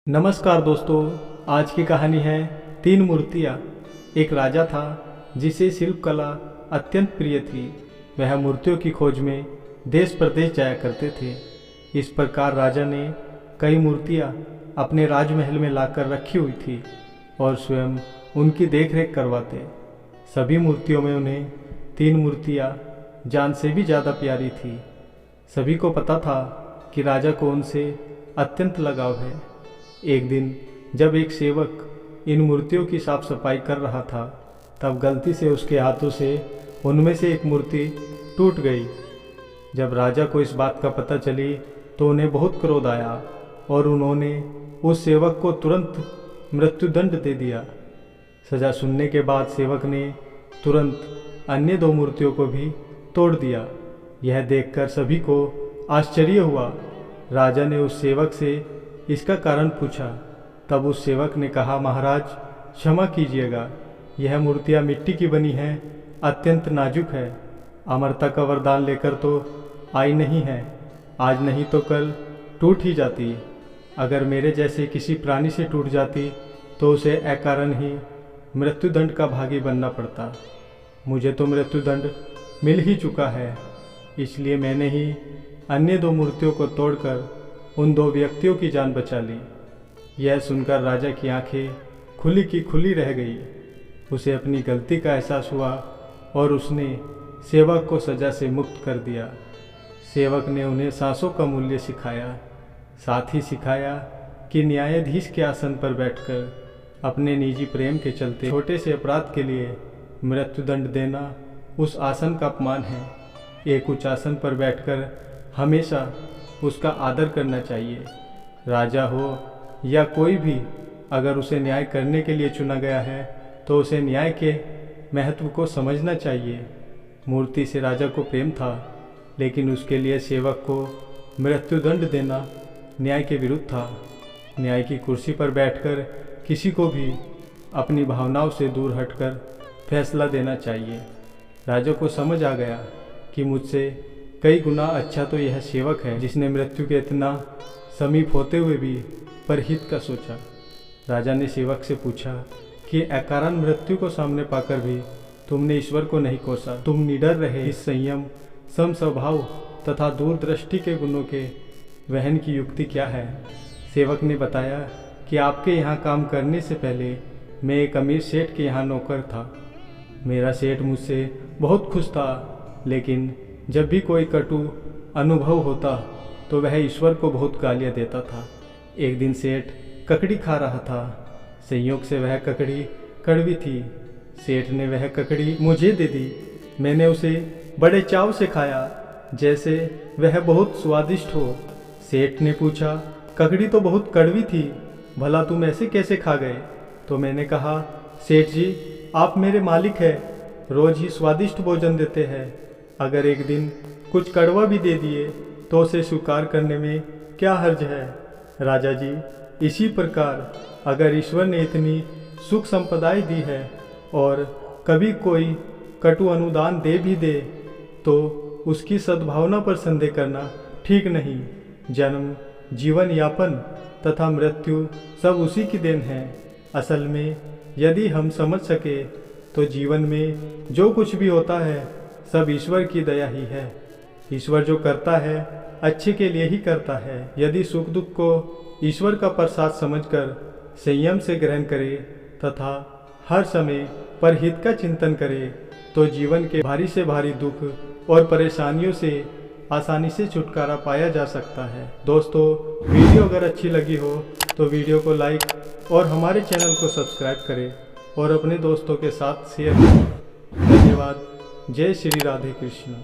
नमस्कार दोस्तों, आज की कहानी है तीन मूर्तियाँ। एक राजा था जिसे शिल्प कला अत्यंत प्रिय थी। वह मूर्तियों की खोज में देश प्रदेश जाया करते थे। इस प्रकार राजा ने कई मूर्तियाँ अपने राजमहल में लाकर रखी हुई थी और स्वयं उनकी देखरेख करवाते। सभी मूर्तियों में उन्हें तीन मूर्तियाँ जान से भी ज़्यादा प्यारी थी। सभी को पता था कि राजा को उनसे अत्यंत लगाव है। एक दिन जब एक सेवक इन मूर्तियों की साफ सफाई कर रहा था, तब गलती से उसके हाथों से उनमें से एक मूर्ति टूट गई। जब राजा को इस बात का पता चली तो उन्हें बहुत क्रोध आया और उन्होंने उस सेवक को तुरंत मृत्युदंड दे दिया। सजा सुनने के बाद सेवक ने तुरंत अन्य दो मूर्तियों को भी तोड़ दिया। यह देखकर सभी को आश्चर्य हुआ। राजा ने उस सेवक से इसका कारण पूछा। तब उस सेवक ने कहा, महाराज क्षमा कीजिएगा, यह मूर्तियाँ मिट्टी की बनी हैं, अत्यंत नाजुक है। अमरता का वरदान लेकर तो आई नहीं है, आज नहीं तो कल टूट ही जाती। अगर मेरे जैसे किसी प्राणी से टूट जाती तो उसे अकारण ही मृत्युदंड का भागी बनना पड़ता। मुझे तो मृत्युदंड मिल ही चुका है, इसलिए मैंने ही अन्य दो मूर्तियों को तोड़कर उन दो व्यक्तियों की जान बचा ली। यह सुनकर राजा की आंखें खुली की खुली रह गई। उसे अपनी गलती का एहसास हुआ और उसने सेवक को सजा से मुक्त कर दिया। सेवक ने उन्हें सांसों का मूल्य सिखाया, साथ ही सिखाया कि न्यायाधीश के आसन पर बैठकर अपने निजी प्रेम के चलते छोटे से अपराध के लिए मृत्युदंड देना उस आसन का अपमान है। एक उच्च आसन पर बैठकर हमेशा उसका आदर करना चाहिए। राजा हो या कोई भी, अगर उसे न्याय करने के लिए चुना गया है तो उसे न्याय के महत्व को समझना चाहिए। मूर्ति से राजा को प्रेम था, लेकिन उसके लिए सेवक को मृत्युदंड देना न्याय के विरुद्ध था। न्याय की कुर्सी पर बैठकर किसी को भी अपनी भावनाओं से दूर हटकर फैसला देना चाहिए। राजा को समझ आ गया कि मुझसे कई गुना अच्छा तो यह सेवक है जिसने मृत्यु के इतना समीप होते हुए भी परहित का सोचा। राजा ने सेवक से पूछा कि अकारण मृत्यु को सामने पाकर भी तुमने ईश्वर को नहीं कोसा, तुम निडर रहे। इस संयम, समस्वभाव तथा दूरदृष्टि के गुणों के वहन की युक्ति क्या है? सेवक ने बताया कि आपके यहाँ काम करने से पहले मैं एक अमीर सेठ के यहाँ नौकर था। मेरा सेठ मुझसे बहुत खुश था, लेकिन जब भी कोई कटु अनुभव होता तो वह ईश्वर को बहुत गालियाँ देता था। एक दिन सेठ ककड़ी खा रहा था। संयोग से वह ककड़ी कड़वी थी। सेठ ने वह ककड़ी मुझे दे दी। मैंने उसे बड़े चाव से खाया, जैसे वह बहुत स्वादिष्ट हो। सेठ ने पूछा, ककड़ी तो बहुत कड़वी थी, भला तुम ऐसे कैसे खा गए? तो मैंने कहा, सेठ जी, आप मेरे मालिक हैं, रोज ही स्वादिष्ट भोजन देते हैं। अगर एक दिन कुछ कड़वा भी दे दिए तो उसे स्वीकार करने में क्या हर्ज है? राजा जी, इसी प्रकार अगर ईश्वर ने इतनी सुख संपदाएं दी है और कभी कोई कटु अनुदान दे भी दे तो उसकी सद्भावना पर संदेह करना ठीक नहीं। जन्म, जीवन यापन तथा मृत्यु सब उसी की देन है। असल में यदि हम समझ सके तो जीवन में जो कुछ भी होता है सब ईश्वर की दया ही है। ईश्वर जो करता है अच्छे के लिए ही करता है। यदि सुख दुख को ईश्वर का प्रसाद समझकर संयम से ग्रहण करे तथा हर समय परहित का चिंतन करे तो जीवन के भारी से भारी दुख और परेशानियों से आसानी से छुटकारा पाया जा सकता है। दोस्तों, वीडियो अगर अच्छी लगी हो तो वीडियो को लाइक और हमारे चैनल को सब्सक्राइब करें और अपने दोस्तों के साथ शेयर करें। धन्यवाद। जय श्री राधे कृष्ण।